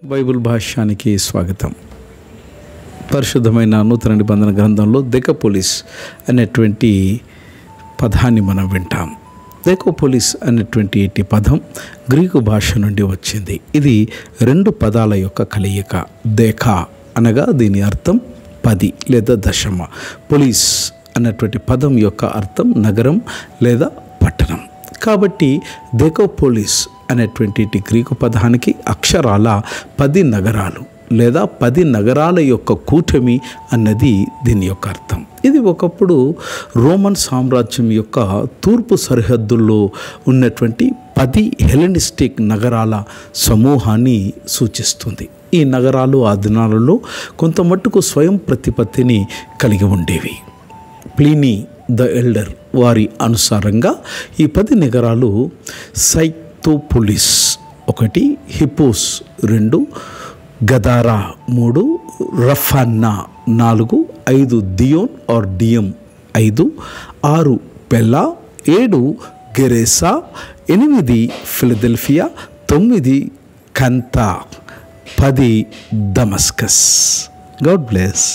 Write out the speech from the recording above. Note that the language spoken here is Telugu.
బైబిల్ భాష్యానికి స్వాగతం. పరిశుద్ధమైన నూతన నిబంధన గ్రంథంలో దెకాపోలిస్ అనేటువంటి పదాన్ని మనం వింటాం. దెకాపోలిస్ అనేటువంటి పదం గ్రీకు భాష నుండి వచ్చింది. ఇది రెండు పదాల యొక్క కలయిక. దేకా అనగా దీని అర్థం 10 లేదా దశమ. పోలిస్ అన్నటువంటి పదం యొక్క అర్థం నగరం లేదా పట్టణం. కాబట్టి దెకాపోలిస్ అనేటువంటి గ్రీకు పదానికి అక్షరాల 10 నగరాలు లేదా 10 నగరాల యొక్క కూటమి అన్నది దీని యొక్క అర్థం. ఇది ఒకప్పుడు రోమన్ సామ్రాజ్యం యొక్క తూర్పు సరిహద్దుల్లో ఉన్నటువంటి 10 హెలెనిస్టిక్ నగరాల సమూహాన్ని సూచిస్తుంది. ఈ నగరాలు ఆ దినాలలో కొంత మట్టుకు స్వయం ప్రతిపత్తిని కలిగి ఉండేవి. ప్లీనీ ద ఎల్డర్ వారి అనుసారంగా ఈ 10 నగరాలు సైక్తోపోలిస్ 1, హిప్పోస్ 2, గదారా 3, రఫాన్నా 4, 5 దియోన్ ఆర్ డియం 5, 6 పెల్లా, 7 గెరేసా, 8 ఫిలదెల్ఫియా, 9 కంతా, 10 దమస్కస్. God bless.